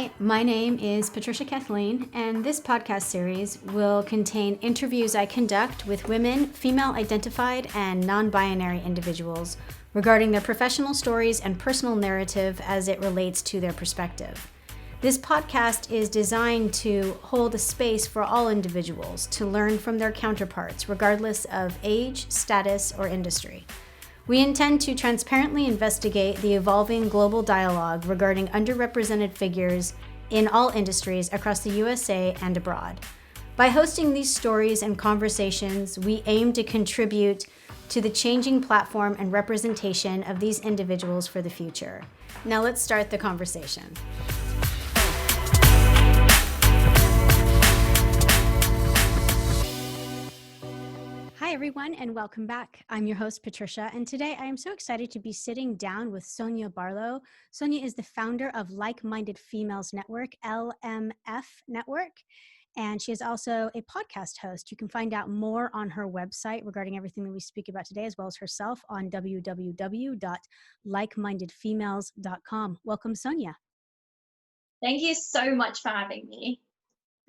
Hi, my name is Patricia Kathleen, and this podcast series will contain interviews I conduct with women, female-identified, and non-binary individuals regarding their professional stories and personal narrative as it relates to their perspective. This podcast is designed to hold a space for all individuals to learn from their counterparts, regardless of age, status, or industry. We intend to transparently investigate the evolving global dialogue regarding underrepresented figures in all industries across the USA and abroad. By hosting these stories and conversations, we aim to contribute to the changing platform and representation of these individuals for the future. Now let's start the conversation. Hi, everyone, and welcome back. I'm your host, Patricia, and today I am so excited to be sitting down with Sonya Barlow. Sonya is the founder of Like-Minded Females Network, LMF Network, and she is also a podcast host. You can find out more on her website regarding everything that we speak about today, as well as herself on www.likemindedfemales.com. Welcome, Sonya. Thank you so much for having me.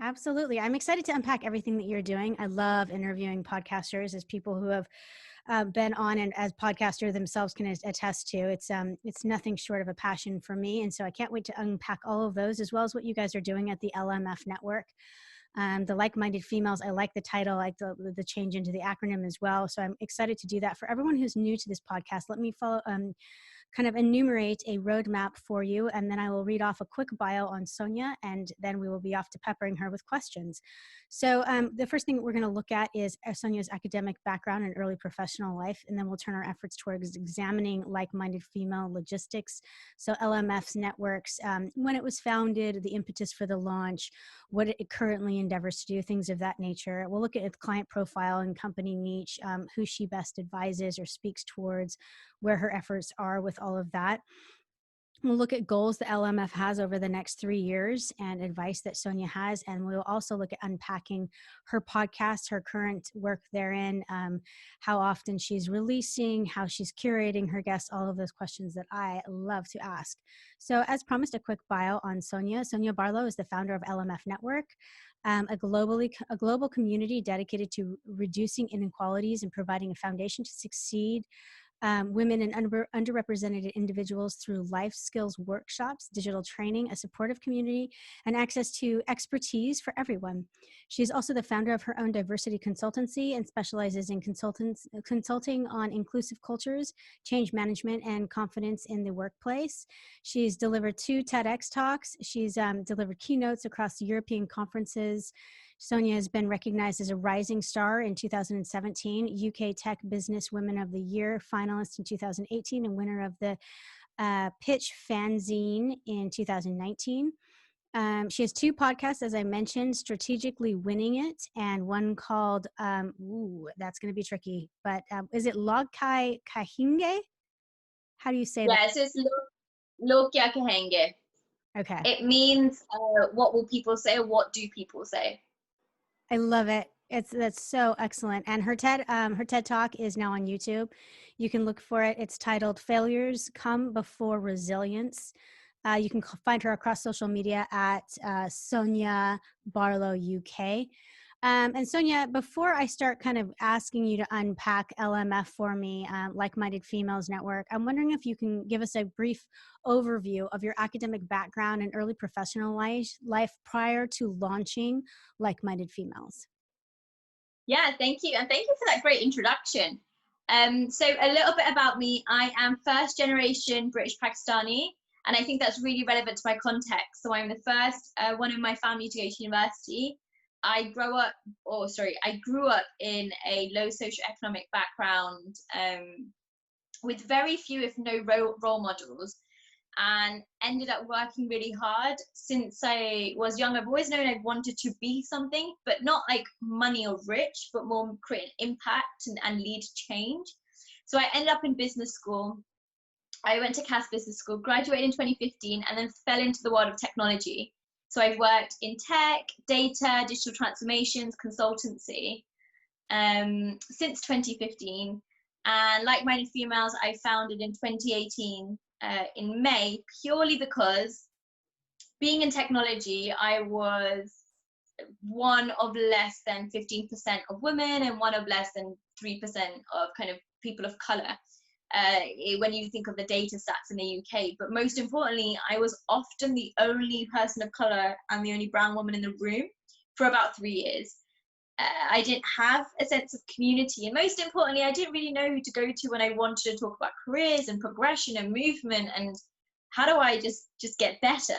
Absolutely. I'm excited to unpack everything that you're doing. I love interviewing podcasters, as people who have been on and as podcasters themselves can attest to. It's nothing short of a passion for me. And so I can't wait to unpack all of those, as well as what you guys are doing at the LMF Network. The Like-Minded Females, I like the title, I like the change into the acronym as well. So I'm excited to do that. For everyone who's new to this podcast, let me kind of enumerate a roadmap for you, and then I will read off a quick bio on Sonya, and then we will be off to peppering her with questions. So the first thing we're going to look at is Sonya's academic background and early professional life, and then we'll turn our efforts towards examining like-minded female logistics. So LMF's networks, when it was founded, the impetus for the launch, what it currently endeavors to do, things of that nature. We'll look at its client profile and company niche, who she best advises or speaks towards, where her efforts are with all of that. We'll look at goals that LMF has over the next 3 years and advice that Sonya has. And we'll also look at unpacking her podcast, her current work therein, how often she's releasing, how she's curating her guests, all of those questions that I love to ask. So as promised, a quick bio on Sonya. Sonya Barlow is the founder of LMF Network, a global community dedicated to reducing inequalities and providing a foundation to succeed women and underrepresented individuals through life skills workshops, digital training, a supportive community, and access to expertise for everyone. She is also the founder of her own diversity consultancy and specializes in consulting on inclusive cultures, change management, and confidence in the workplace. She's delivered 2 TEDxTalks. She's delivered keynotes across European conferences. Sonya has been recognized as a rising star in 2017, UK Tech Business Women of the Year finalist in 2018, and winner of the Pitchfanzine in 2019. She has 2 podcasts, as I mentioned, Strategically Winning It, and one called, that's going to be tricky, but is it Logkai Kahinge? How do you say that? Yes, it's Lokya Kahenge. Okay. It means what will people say, or what do people say? I love it. That's so excellent. And her TED Talk is now on YouTube. You can look for it. It's titled Failures Come Before Resilience. You can find her across social media at Sonya Barlow UK. And Sonya, before I start kind of asking you to unpack LMF for me, Like-Minded Females Network, I'm wondering if you can give us a brief overview of your academic background and early professional life prior to launching Like-Minded Females. Yeah, thank you. And thank you for that great introduction. So a little bit about me. I am first generation British Pakistani, and I think that's really relevant to my context. So I'm the first one in my family to go to university. I grew up in a low socioeconomic background with very few, if no role models, and ended up working really hard. Since I was young, I've always known I wanted to be something, but not like money or rich, but more create an impact and lead change. So I ended up in business school. I went to Cass Business School, graduated in 2015, and then fell into the world of technology. So I've worked in tech, data, digital transformations, consultancy since 2015. And Like-Minded Females, I founded in 2018 in May, purely because being in technology, I was one of less than 15% of women and one of less than 3% of kind of people of color, when you think of the data stats in the UK. But most importantly, I was often the only person of color and the only brown woman in the room for about 3 years. I didn't have a sense of community, and most importantly, I didn't really know who to go to when I wanted to talk about careers and progression and movement and how do I just get better.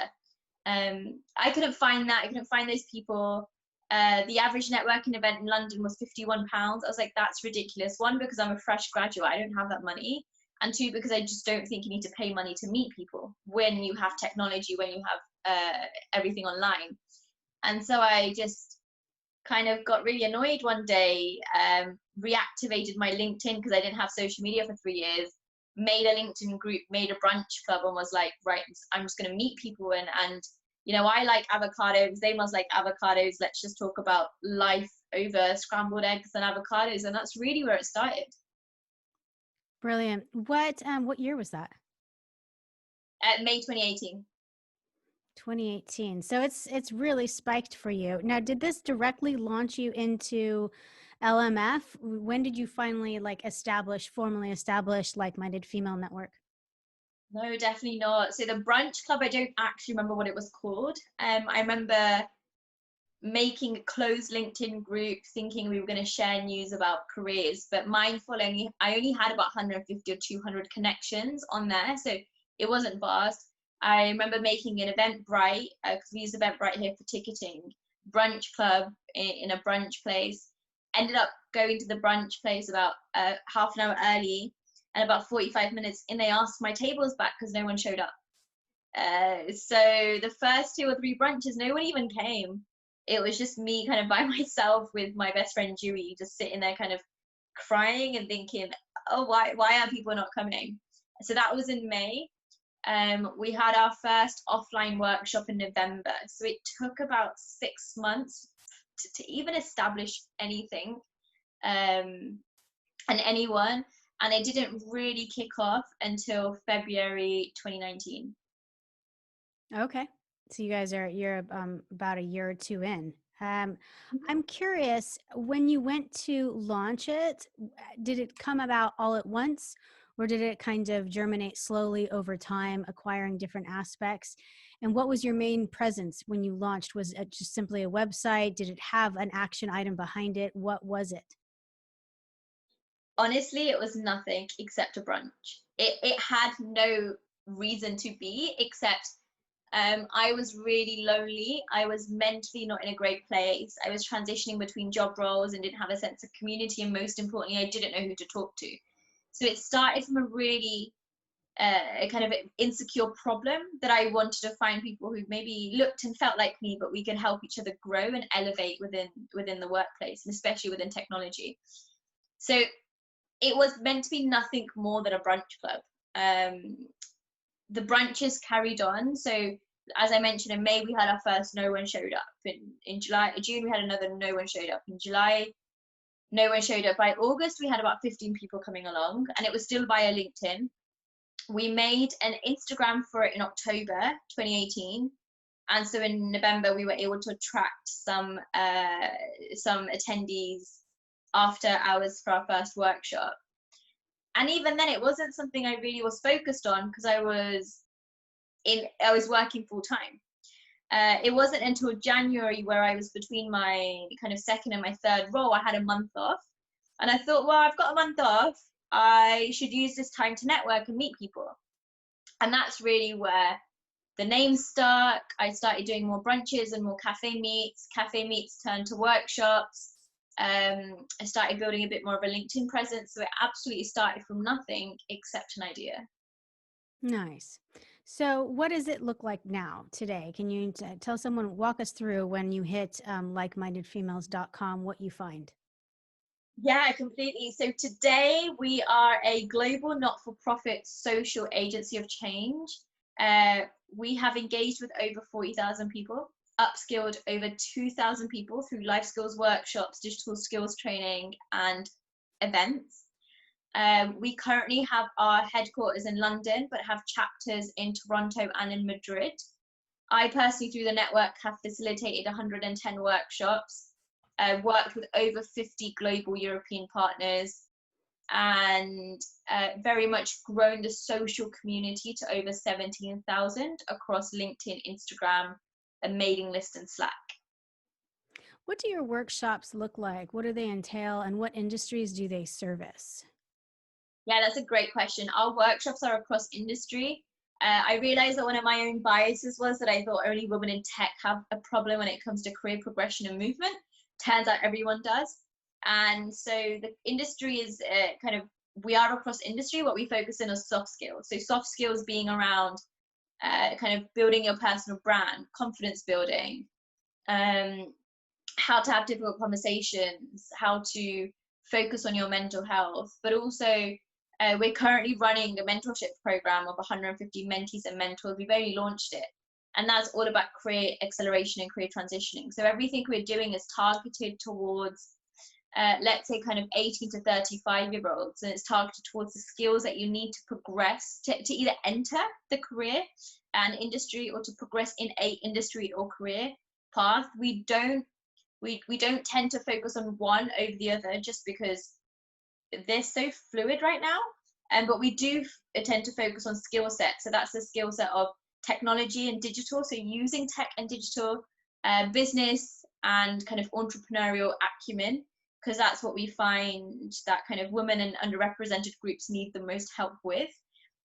I couldn't find that. I couldn't find those people. The average networking event in London was £51. I was like, that's ridiculous. One, because I'm a fresh graduate, I don't have that money. And two, because I just don't think you need to pay money to meet people when you have technology, when you have everything online. And so I just kind of got really annoyed one day, reactivated my LinkedIn because I didn't have social media for 3 years, made a LinkedIn group, made a brunch club, and was like, right, I'm just going to meet people. And you know, I like avocados, they must like avocados, let's just talk about life over scrambled eggs and avocados. And that's really where it started. Brilliant. What year was that? May 2018. 2018. So it's really spiked for you. Now, did this directly launch you into LMF? When did you finally formally establish Like-Minded Female Network? No, definitely not. So the brunch club, I don't actually remember what it was called. I remember making a closed LinkedIn group thinking we were going to share news about careers, but mindful, I only had about 150 or 200 connections on there. So it wasn't vast. I remember making an Eventbrite, because we use Eventbrite here for ticketing, brunch club in a brunch place. Ended up going to the brunch place about half an hour early, and about 45 minutes in, they asked my tables back because no one showed up. So the first 2 or 3 brunches, no one even came. It was just me kind of by myself with my best friend Dewey, just sitting there kind of crying and thinking, oh, why are people not coming? So that was in May. We had our first offline workshop in November. So it took about 6 months to even establish anything and anyone. And it didn't really kick off until February 2019. Okay. So you're about a year or 2 in. I'm curious, when you went to launch it, did it come about all at once, or did it kind of germinate slowly over time, acquiring different aspects? And what was your main presence when you launched? Was it just simply a website? Did it have an action item behind it? What was it? Honestly, it was nothing except a brunch. It had no reason to be, except I was really lonely. I was mentally not in a great place. I was transitioning between job roles and didn't have a sense of community. And most importantly, I didn't know who to talk to. So it started from a really kind of insecure problem that I wanted to find people who maybe looked and felt like me, but we could help each other grow and elevate within the workplace, and especially within technology. So it was meant to be nothing more than a brunch club. The brunches carried on. So as I mentioned, in May, we had our first no one showed up. In June, we had another no one showed up. In July, no one showed up. By August, we had about 15 people coming along, and it was still via LinkedIn. We made an Instagram for it in October 2018. And so in November, we were able to attract some attendees after hours for our first workshop. And even then, it wasn't something I really was focused on because I was working full time. It wasn't until January, where I was between my kind of second and my third role, I had a month off. And I thought, well, I've got a month off. I should use this time to network and meet people. And that's really where the name stuck. I started doing more brunches and more cafe meets. Cafe meets turned to workshops. I started building a bit more of a LinkedIn presence. So it absolutely started from nothing except an idea. Nice. So what does it look like now today? Can you tell someone, walk us through when you hit likemindedfemales.com, what you find? Yeah, completely. So today we are a global not-for-profit social agency of change. We have engaged with over 40,000 people, upskilled over 2,000 people through life skills workshops, digital skills training, and events. We currently have our headquarters in London, but have chapters in Toronto and in Madrid. I personally, through the network, have facilitated 110 workshops, worked with over 50 global European partners, and very much grown the social community to over 17,000 across LinkedIn, Instagram, a mailing list, and Slack. What do your workshops look like? What do they entail, and what industries do they service? Yeah, that's a great question. Our workshops are across industry. I realized that one of my own biases was that I thought only women in tech have a problem when it comes to career progression and movement. Turns out everyone does. And so the industry is we are across industry. What we focus in is soft skills. So soft skills being around kind of building your personal brand, confidence building, how to have difficult conversations, how to focus on your mental health, but also we're currently running a mentorship program of 150 mentees and mentors. We've only launched it, and that's all about career acceleration and career transitioning. So everything we're doing is targeted towards, let's say, kind of 18 to 35-year-olds, and it's targeted towards the skills that you need to progress to either enter the career and industry, or to progress in a industry or career path. We don't tend to focus on one over the other, just because they're so fluid right now. But we do tend to focus on skill sets. So that's the skill set of technology and digital. So using tech and digital, business and kind of entrepreneurial acumen, because that's what we find that kind of women and underrepresented groups need the most help with.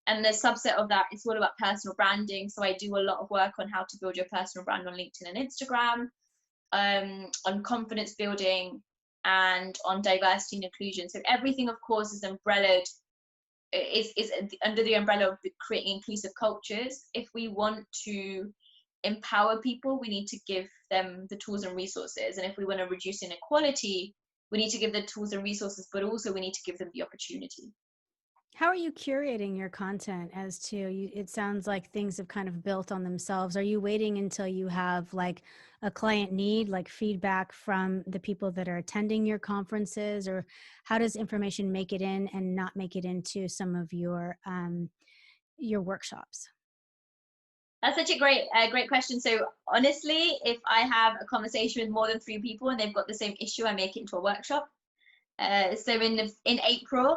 And the subset of that is all about personal branding. So I do a lot of work on how to build your personal brand on LinkedIn and Instagram, on confidence building, and on diversity and inclusion. So everything, of course, is umbrellaed, is under the umbrella of creating inclusive cultures. If we want to empower people, we need to give them the tools and resources. And if we want to reduce inequality, we need to give the tools and resources, but also we need to give them the opportunity. How are you curating your content as to it sounds like things have kind of built on themselves. Are you waiting until you have like a client need, like feedback from the people that are attending your conferences, or how does information make it in and not make it into some of your workshops? That's such a great question. So honestly, if I have a conversation with more than 3 people and they've got the same issue, I make it into a workshop. So in April,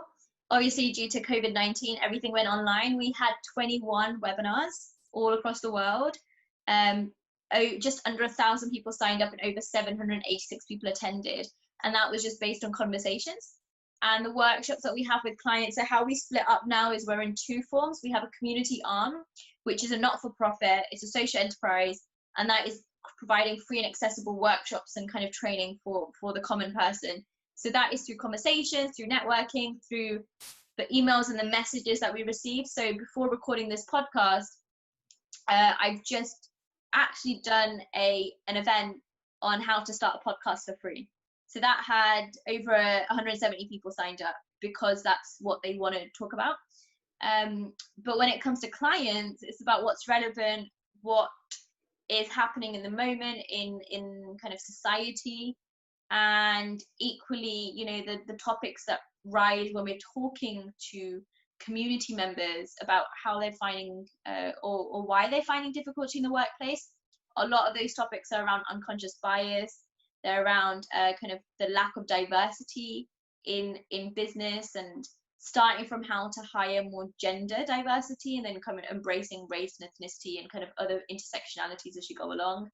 obviously due to COVID-19, everything went online. We had 21 webinars all across the world. Just under 1,000 people signed up and over 786 people attended. And that was just based on conversations. And the workshops that we have with clients, so how we split up now is we're in 2 forms. We have a community arm, which is a not-for-profit, it's a social enterprise, and that is providing free and accessible workshops and kind of training for the common person. So that is through conversations, through networking, through the emails and the messages that we receive. So before recording this podcast, I've just actually done an event on how to start a podcast for free. So that had over 170 people signed up because that's what they want to talk about. But when it comes to clients, it's about what's relevant, what is happening in the moment in kind of society, and equally, you know, the topics that rise when we're talking to community members about how they're finding or why they're finding difficulty in the workplace. A lot of those topics are around unconscious bias. They're around kind of the lack of diversity in business, and starting from how to hire more gender diversity, and then kind of embracing race and ethnicity and kind of other intersectionalities as you go along.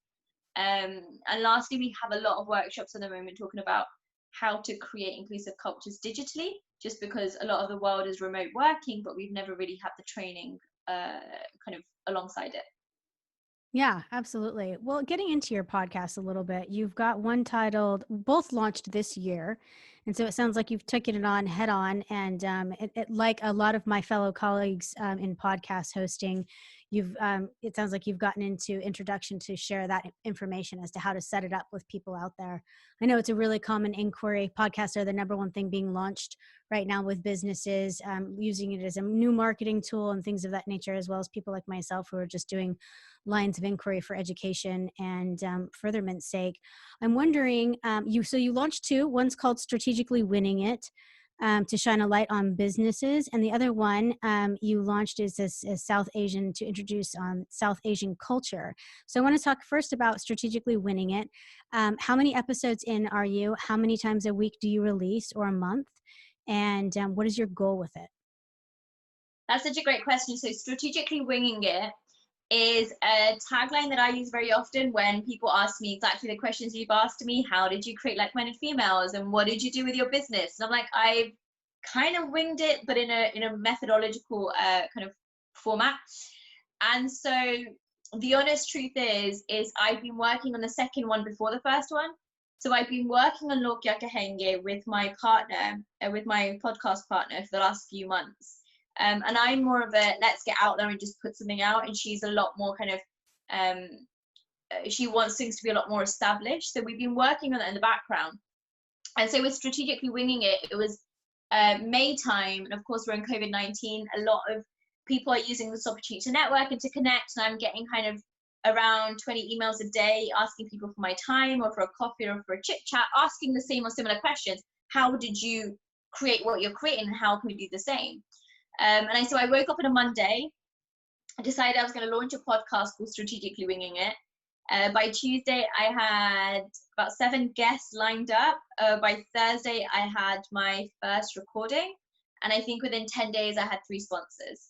And lastly, we have a lot of workshops at the moment talking about how to create inclusive cultures digitally, just because a lot of the world is remote working, but we've never really had the training kind of alongside it. Yeah, absolutely. Well, getting into your podcast a little bit, you've got one titled, both launched this year. And so it sounds like you've taken it on head on. And like a lot of my fellow colleagues in podcast hosting, it sounds like you've gotten into introduction to share that information as to how to set it up with people out there. I know it's a really common inquiry. Podcasts are the number one thing being launched right now with businesses, using it as a new marketing tool and things of that nature, as well as people like myself who are just doing lines of inquiry for education and furtherment's sake. I'm wondering, you launched 2. One's called Strategically Winning It. to shine a light on businesses. And the other one you launched is this is South Asian, to introduce South Asian culture. So I want to talk first about strategically winning it. How many episodes in are you? How many times a week do you release, or a month? And what is your goal with it? That's such a great question. So strategically winging it is a tagline that I use very often when people ask me exactly the questions you've asked me. How did you create Like-Minded Females, and what did you do with your business? And I'm like, I've kind of winged it, but in a methodological kind of format. And so the honest truth is I've been working on the second one before the first one. So I've been working on Lok Yakahenge with my partner, with my podcast partner, for the last few months. And I'm more of a let's get out there and just put something out. And she's a lot more kind of, she wants things to be a lot more established. So we've been working on that in the background. And so with strategically winging it, it was May time. And of course, we're in COVID-19. A lot of people are using this opportunity to network and to connect. And I'm getting kind of around 20 emails a day asking people for my time, or for a coffee, or for a chit chat, asking the same or similar questions. How did you create what you're creating? How can we do the same? So I woke up on a Monday, I decided I was going to launch a podcast called Strategically Winging It. By Tuesday, I had about 7 guests lined up. By Thursday, I had my first recording. And I think within 10 days, I had 3 sponsors.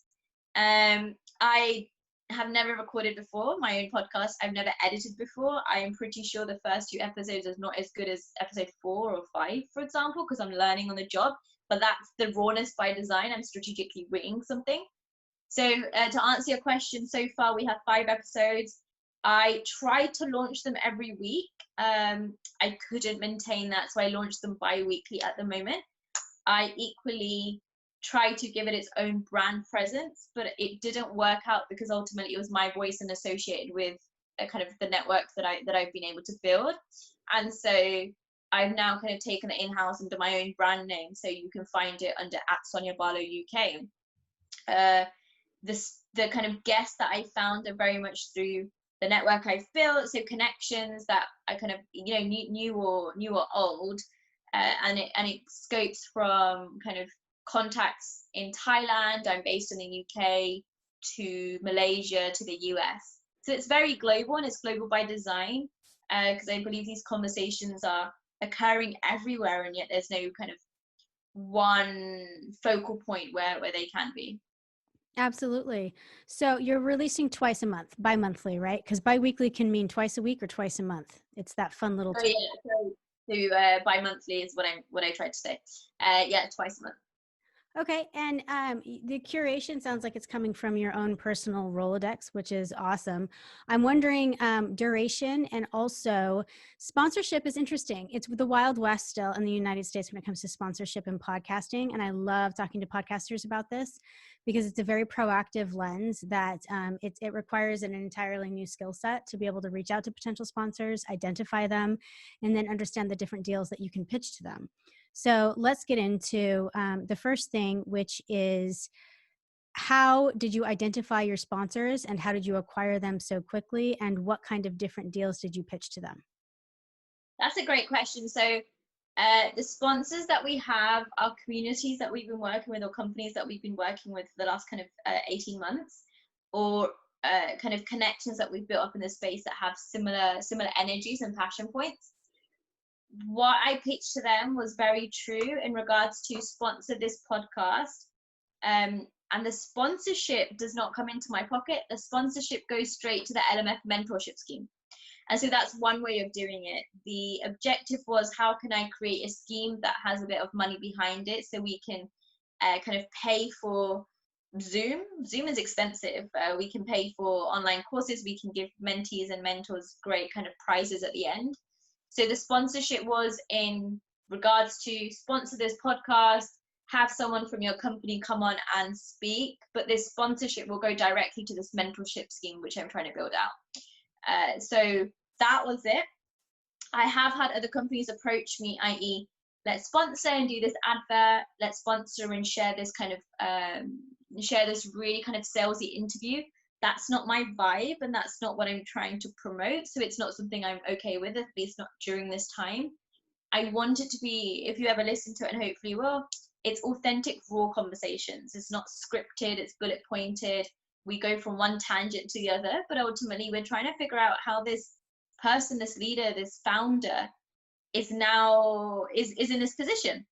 I have never recorded before, my own podcast. I've never edited before. I am pretty sure the first 2 episodes is not as good as episode 4 or 5, for example, because I'm learning on the job. But that's the rawness by design. I'm strategically winging something. So to answer your question, so far we have 5 episodes. I tried to launch them every week. I couldn't maintain that, so I launched them bi-weekly at the moment. I equally tried to give it its own brand presence, but it didn't work out because ultimately it was my voice and associated with kind of the network that I've been able to build. And so I've now kind of taken it in-house under my own brand name, so you can find it under @Sonya Barlow UK. The kind of guests that I found are very much through the network I've built, so connections that I kind of new or old, and it scopes from kind of contacts in Thailand. I'm based in the UK, to Malaysia, to the US. So it's very global, and it's global by design, because I believe these conversations are occurring everywhere, and yet there's no kind of one focal point where they can be. Absolutely. So you're releasing twice a month, bi-monthly, right? Because bi-weekly can mean twice a week or twice a month. It's that fun little So bi-monthly is what I tried to say. Twice a month. Okay, and the curation sounds like it's coming from your own personal Rolodex, which is awesome. I'm wondering duration, and also sponsorship is interesting. It's the Wild West still in the United States when it comes to sponsorship and podcasting, and I love talking to podcasters about this because it's a very proactive lens that it requires an entirely new skill set to be able to reach out to potential sponsors, identify them, and then understand the different deals that you can pitch to them. So let's get into the first thing, which is, how did you identify your sponsors, and how did you acquire them so quickly, and what kind of different deals did you pitch to them? That's a great question. So the sponsors that we have are communities that we've been working with, or companies that we've been working with for the last kind of 18 months, or kind of connections that we've built up in the space that have similar energies and passion points. What I pitched to them was very true in regards to sponsor this podcast. And the sponsorship does not come into my pocket. The sponsorship goes straight to the LMF mentorship scheme. And so that's one way of doing it. The objective was, how can I create a scheme that has a bit of money behind it, so we can kind of pay for Zoom. Zoom is expensive. We can pay for online courses. We can give mentees and mentors great kind of prizes at the end. So the sponsorship was in regards to sponsor this podcast, have someone from your company come on and speak, but this sponsorship will go directly to this mentorship scheme, which I'm trying to build out. So that was it. I have had other companies approach me, i.e., let's sponsor and do this advert, let's sponsor and share this kind of, share this really kind of salesy interview. That's not my vibe, and that's not what I'm trying to promote. So it's not something I'm okay with, at least not during this time. I want it to be, if you ever listen to it, and hopefully you will, it's authentic, raw conversations. It's not scripted, it's bullet pointed. We go from one tangent to the other, but ultimately we're trying to figure out how this person, this leader, this founder is now is in this position.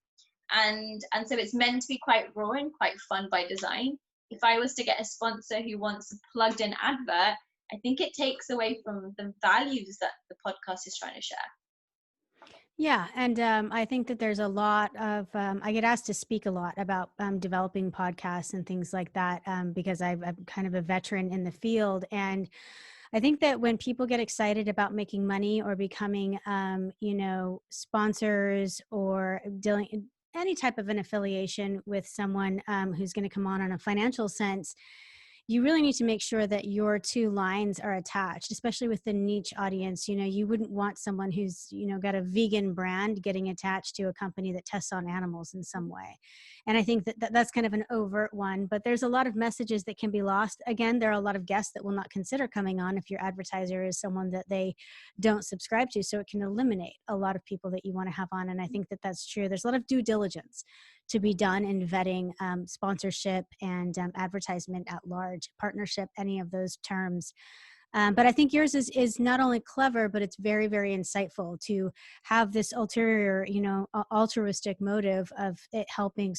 And so it's meant to be quite raw and quite fun by design. If I was to get a sponsor who wants a plugged in advert, I think it takes away from the values that the podcast is trying to share. Yeah, and I think that there's a lot of, I get asked to speak a lot about developing podcasts and things like that, because I'm kind of a veteran in the field. And I think that when people get excited about making money or becoming, sponsors or dealing any type of an affiliation with someone who's going to come on a financial sense, you really need to make sure that your two lines are attached, especially with the niche audience. You wouldn't want someone who's, got a vegan brand getting attached to a company that tests on animals in some way. And I think that's kind of an overt one, but there's a lot of messages that can be lost. Again, there are a lot of guests that will not consider coming on if your advertiser is someone that they don't subscribe to. So it can eliminate a lot of people that you want to have on. And I think that that's true. There's a lot of due diligence to be done in vetting sponsorship and advertisement at large, partnership, any of those terms. But I think yours is not only clever, but it's very, very insightful to have this ulterior, altruistic motive of it helping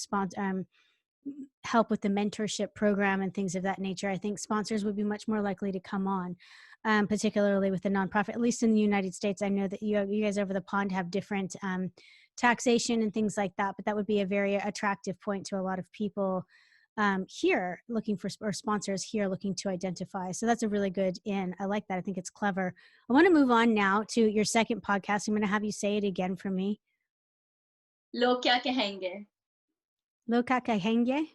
help with the mentorship program and things of that nature. I think sponsors would be much more likely to come on, particularly with the nonprofit. At least in the United States, I know that you guys over the pond have different taxation and things like that, but that would be a very attractive point to a lot of people here looking for, or sponsors here looking to identify. So that's a really good in. I like that. I think it's clever. I want to move on now to your second podcast. I'm going to have you say it again for me. Loka kahenge. Loka kahenge?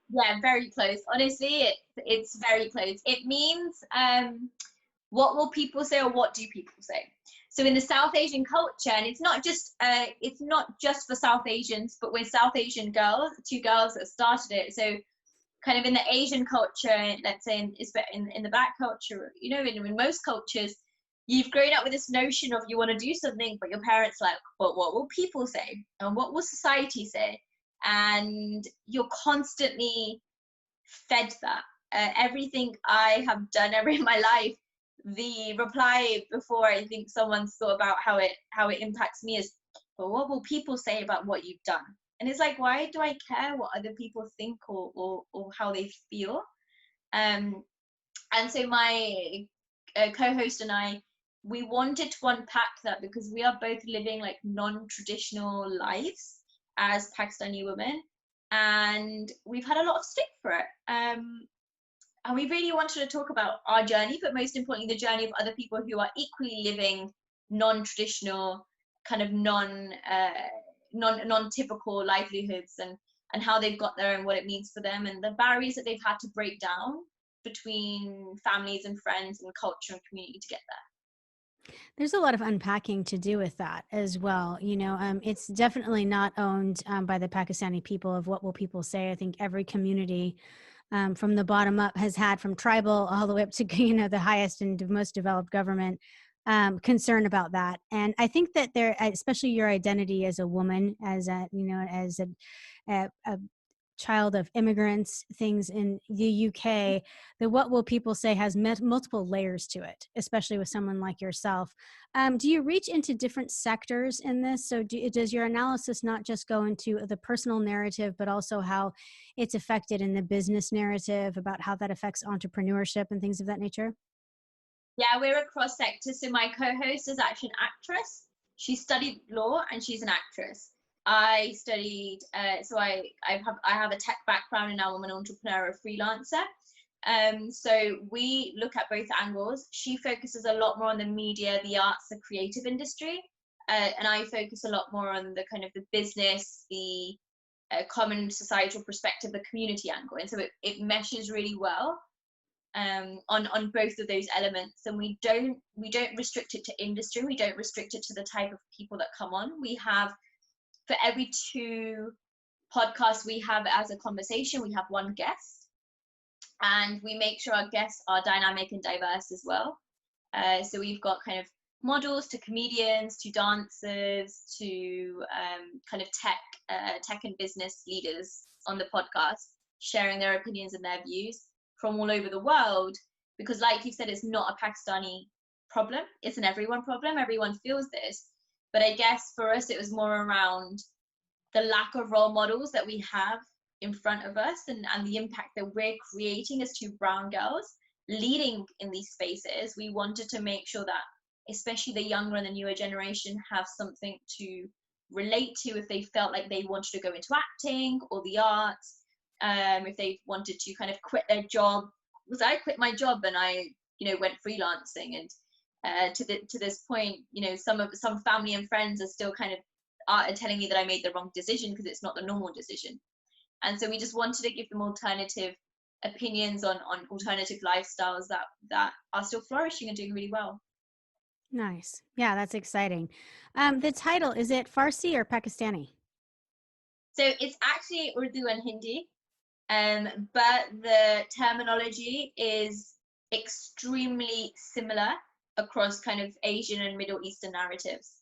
Yeah, very close. Honestly, it's very close. It means what will people say, or what do people say? So in the South Asian culture, and it's not just for South Asians, but we're South Asian girls, two girls that started it. So kind of in the Asian culture, let's say in the Black culture, in most cultures, you've grown up with this notion of you want to do something, but your parents like, but what will people say? And what will society say? And you're constantly fed that. Everything I have done ever in my life, the reply before I think someone's thought about how it impacts me is, well, what will people say about what you've done? And it's like, why do I care what other people think or how they feel? And so my co-host and I, we wanted to unpack that because we are both living like non-traditional lives as Pakistani women, and we've had a lot of stick for it. And we really wanted to talk about our journey, but most importantly, the journey of other people who are equally living non-traditional, kind of non-typical livelihoods, and how they've got there and what it means for them, and the barriers that they've had to break down between families and friends and culture and community to get there. There's a lot of unpacking to do with that as well. It's definitely not owned by the Pakistani people of what will people say. I think every community from the bottom up has had, from tribal all the way up to the highest and most developed government, concern about that. And I think that there, especially your identity as a woman, as a child of immigrants, things in the UK, the what will people say has multiple layers to it, especially with someone like yourself. Do you reach into different sectors in this? So does your analysis not just go into the personal narrative, but also how it's affected in the business narrative, about how that affects entrepreneurship and things of that nature? Yeah, we're a cross sector. So my co-host is actually an actress. She studied law and she's an actress. I studied, so I have a tech background, and now I'm an entrepreneur, a freelancer. So we look at both angles. She focuses a lot more on the media, the arts, the creative industry, and I focus a lot more on the kind of the business, the common societal perspective, the community angle. And so it meshes really well on both of those elements. And we don't restrict it to industry. We don't restrict it to the type of people that come on. We have, for every 2 podcasts we have as a conversation, we have 1 guest, and we make sure our guests are dynamic and diverse as well. So we've got kind of models to comedians to dancers to kind of tech and business leaders on the podcast, sharing their opinions and their views from all over the world. Because like you said, it's not a Pakistani problem, it's an everyone problem. Everyone feels this. But I guess for us, it was more around the lack of role models that we have in front of us, and the impact that we're creating as two brown girls leading in these spaces. We wanted to make sure that especially the younger and the newer generation have something to relate to if they felt like they wanted to go into acting or the arts, if they wanted to kind of quit their job. Because I quit my job and I, went freelancing, and to this point, some family and friends are still kind of are telling me that I made the wrong decision because it's not the normal decision. And so we just wanted to give them alternative opinions on alternative lifestyles that are still flourishing and doing really well. Nice. Yeah, that's exciting. The title, is it Farsi or Pakistani? So it's actually Urdu and Hindi, but the terminology is extremely similar across kind of Asian and Middle Eastern narratives.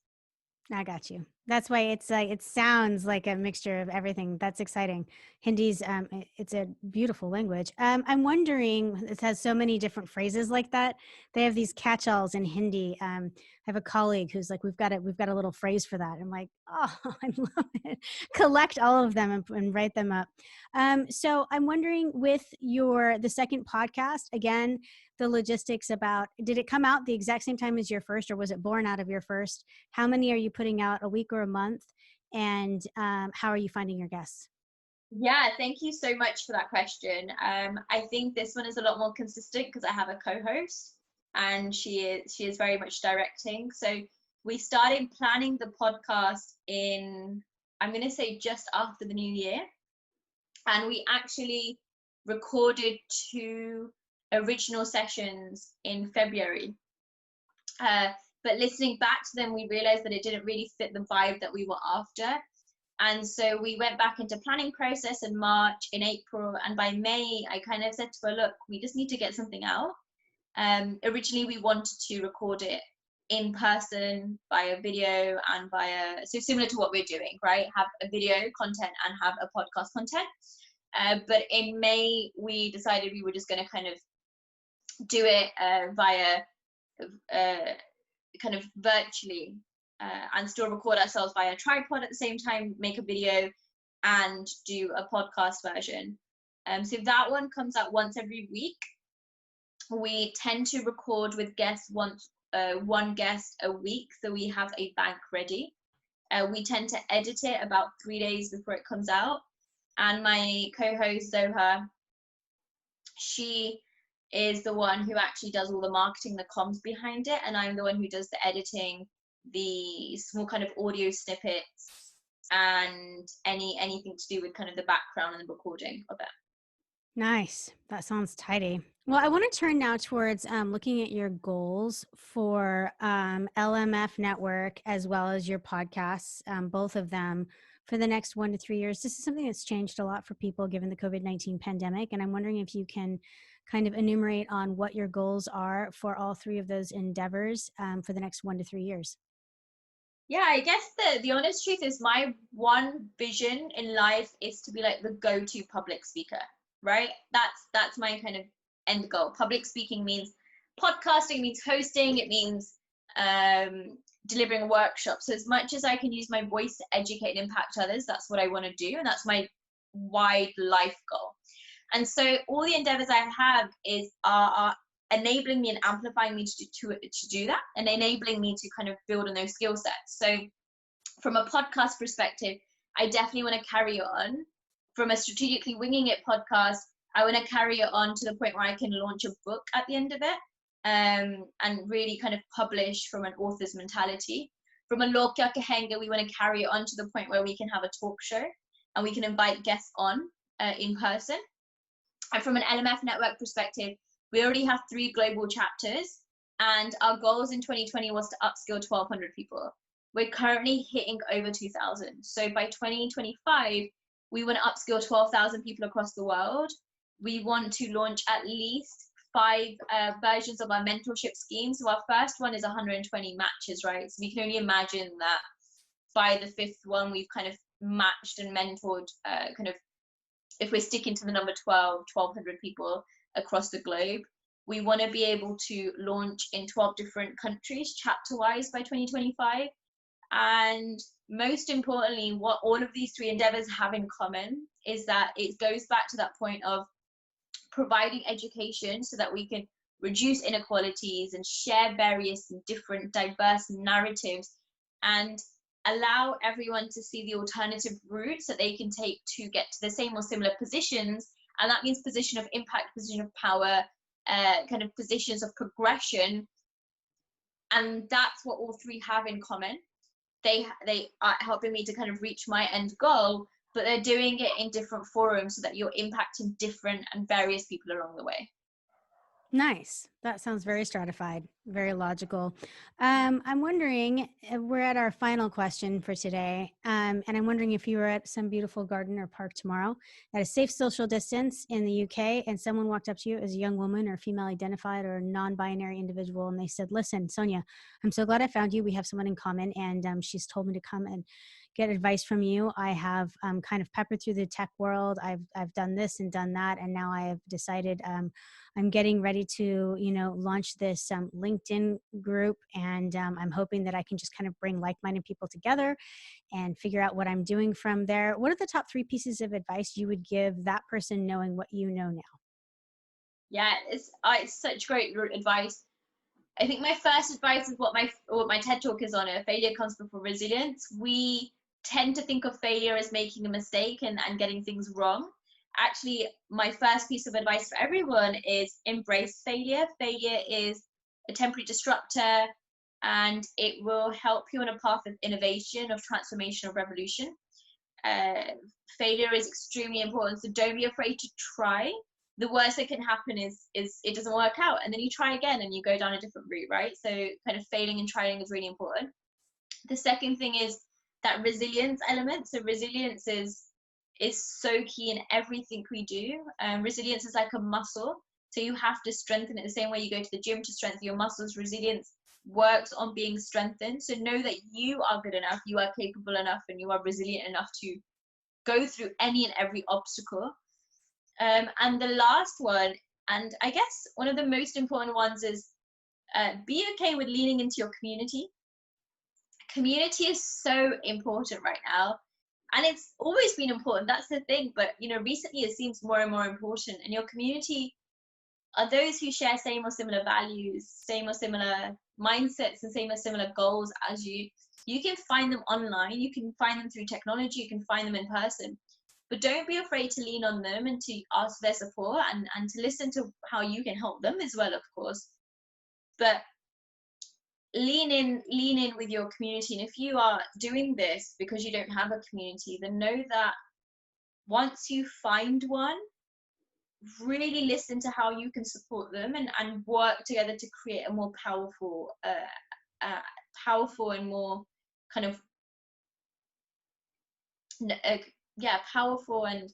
I got you. That's why it's like, it sounds like a mixture of everything. That's exciting. Hindi's, it's a beautiful language. I'm wondering, it has so many different phrases like that. They have these catch-alls in Hindi. I have a colleague who's like, we've got a little phrase for that. I'm like, oh, I love it. Collect all of them and write them up. So I'm wondering, with the second podcast, again, the logistics about, did it come out the exact same time as your first, or was it born out of your first? How many are you putting out, a week or a month? And how are you finding your guests? Yeah, thank you so much for that question. I think this one is a lot more consistent because I have a co-host and she is very much directing. So we started planning the podcast in, I'm going to say, just after the new year. And we actually recorded 2 original sessions in February. But listening back to them, we realized that it didn't really fit the vibe that we were after. And so we went back into planning process in March, in April, and by May, I kind of said to her, look, we just need to get something out. Originally, we wanted to record it in person via video and so similar to what we're doing, right? Have a video content and have a podcast content. But in May, we decided we were just going to kind of do it via kind of virtually, and still record ourselves via a tripod at the same time, make a video and do a podcast version. So that one comes out once every week. We tend to record with guests one guest a week, so we have a bank ready. We tend to edit it about 3 days before it comes out. And my co-host Zoha, she is the one who actually does all the marketing, the comms behind it, and I'm the one who does the editing, the small kind of audio snippets, and anything to do with kind of the background and the recording of it. Nice. That sounds tidy. Well, I want to turn now towards looking at your goals for LMF Network as well as your podcasts, both of them, for the next 1 to 3 years. This is something that's changed a lot for people given the COVID-19 pandemic. And I'm wondering if you can kind of enumerate on what your goals are for all 3 of those endeavors for the next 1 to 3 years. Yeah, I guess the honest truth is my one vision in life is to be like the go-to public speaker, right? That's my kind of end goal. Public speaking means podcasting, means hosting, it means delivering a workshop. So as much as I can use my voice to educate and impact others, that's what I want to do, and that's my wide life goal. And so all the endeavors I have are enabling me and amplifying me to do that, and enabling me to kind of build on those skill sets. So from a podcast perspective, I definitely want to carry on. From a strategically winging it podcast, I want to carry it on to the point where I can launch a book at the end of it, and really kind of publish from an author's mentality. From a Log Kya Kahenge, we want to carry it on to the point where we can have a talk show and we can invite guests on in person. And from an LMF network perspective, we already have 3 global chapters, and our goals in 2020 was to upskill 1,200 people. We're currently hitting over 2,000. So by 2025, we want to upskill 12,000 people across the world. We want to launch at least 5 versions of our mentorship scheme. So our first one is 120 matches, right? So we can only imagine that by the 5th one, we've kind of matched and mentored kind of, if we're sticking to the number 1,200 people across the globe. We want to be able to launch in 12 different countries chapter-wise by 2025. And most importantly, what all of these 3 endeavors have in common is that it goes back to that point of providing education so that we can reduce inequalities and share various and different diverse narratives and allow everyone to see the alternative routes that they can take to get to the same or similar positions. And that means position of impact, position of power, kind of positions of progression. And that's what all 3 have in common. They are helping me to kind of reach my end goal, but they're doing it in different forums so that you're impacting different and various people along the way. Nice. That sounds very stratified, very logical. I'm wondering, we're at our final question for today. And I'm wondering if you were at some beautiful garden or park tomorrow at a safe social distance in the UK, and someone walked up to you as a young woman or female identified or non-binary individual, and they said, listen, Sonia, I'm so glad I found you. We have someone in common, and she's told me to come and get advice from you. I have kind of peppered through the tech world. I've done this and done that, and now I have decided I'm getting ready to, launch this LinkedIn group, and I'm hoping that I can just kind of bring like-minded people together and figure out what I'm doing from there. What are the top 3 pieces of advice you would give that person knowing what you know now? Yeah, it's such great advice. I think my first advice is what my TED talk is on. Failure comes before resilience. We tend to think of failure as making a mistake and getting things wrong. Actually, my first piece of advice for everyone is embrace failure. Failure is a temporary disruptor, and it will help you on a path of innovation, of transformation, of revolution. Failure is extremely important, so don't be afraid to try. The worst that can happen is it doesn't work out, and then you try again and you go down a different route, right? So kind of failing and trying is really important. The second thing is that resilience element. So resilience is so key in everything we do. Resilience is like a muscle, so you have to strengthen it the same way you go to the gym to strengthen your muscles. Resilience works on being strengthened. So know that you are good enough, you are capable enough, and you are resilient enough to go through any and every obstacle. And the last one, and I guess one of the most important ones, is be okay with leaning into your community. Community is so important right now, and it's always been important. That's the thing, but recently it seems more and more important. And your community are those who share same or similar values, same or similar mindsets, and same or similar goals as you. You can find them online, you can find them through technology, you can find them in person. But don't be afraid to lean on them and to ask for their support and to listen to how you can help them as well, of course. But lean in with your community. And if you are doing this because you don't have a community, then know that once you find one, really listen to how you can support them and work together to create a more powerful and more kind of powerful and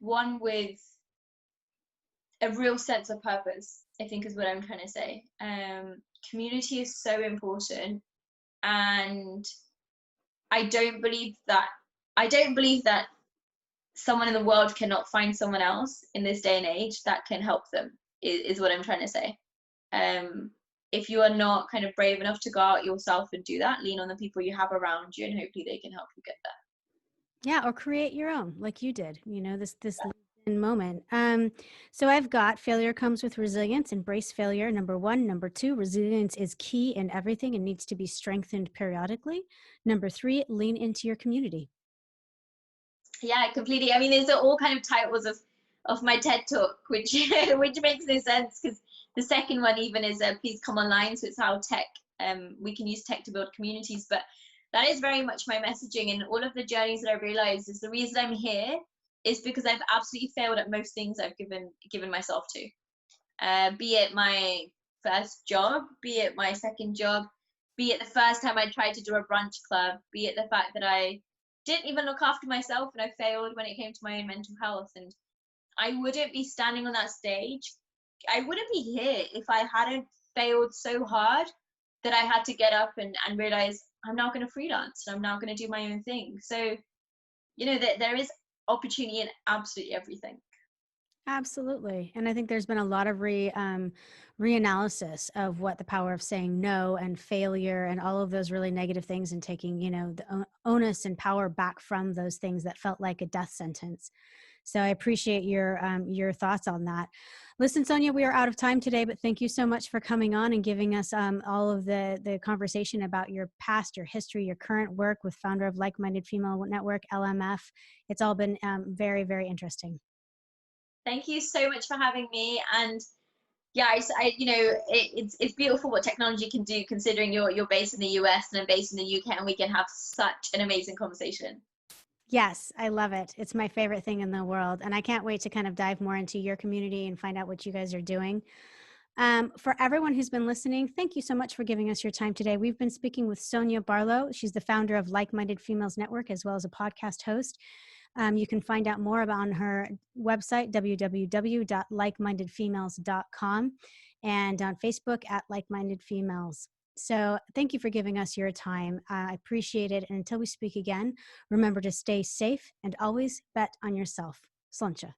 one with a real sense of purpose, I think is what I'm trying to say. Community is so important, and I don't believe that someone in the world cannot find someone else in this day and age that can help them, is what I'm trying to say. If you are not kind of brave enough to go out yourself and do that, lean on the people you have around you, and hopefully they can help you get there. Yeah, or create your own, like you did, this moment. So I've got failure comes with resilience. Embrace failure, number 1. Number 2, resilience is key in everything and needs to be strengthened periodically. Number 3, lean into your community. Yeah, completely. I mean, these are all kind of titles of my TED talk, which makes no sense, because the second one even is please come online. So it's how we can use tech to build communities. But that is very much my messaging, and all of the journeys that I realized is the reason I'm here is because I've absolutely failed at most things I've given myself to. Be it my first job, be it my second job, be it the first time I tried to do a brunch club, be it the fact that I didn't even look after myself and I failed when it came to my own mental health. And I wouldn't be standing on that stage. I wouldn't be here if I hadn't failed so hard that I had to get up and realize I'm now going to freelance and I'm now going to do my own thing. So, you know, that there is opportunity in absolutely everything. Absolutely. And I think there's been a lot of reanalysis of what the power of saying no and failure and all of those really negative things, and taking, you know, the onus and power back from those things that felt like a death sentence. So I appreciate your thoughts on that. Listen, Sonia, we are out of time today, but thank you so much for coming on and giving us all of the conversation about your past, your history, your current work with founder of Like-Minded Female Network, LMF. It's all been very, very interesting. Thank you so much for having me. And yeah, you know, it's beautiful what technology can do, considering you're based in the US and I'm based in the UK, and we can have such an amazing conversation. Yes, I love it. It's my favorite thing in the world. And I can't wait to kind of dive more into your community and find out what you guys are doing. For everyone who's been listening, thank you so much for giving us your time today. We've been speaking with Sonya Barlow. She's the founder of Like-Minded Females Network, as well as a podcast host. You can find out more about on her website, www.likemindedfemales.com, and on Facebook at Like-Minded Females. So thank you for giving us your time. I appreciate it. And until we speak again, remember to stay safe and always bet on yourself. Sluncha.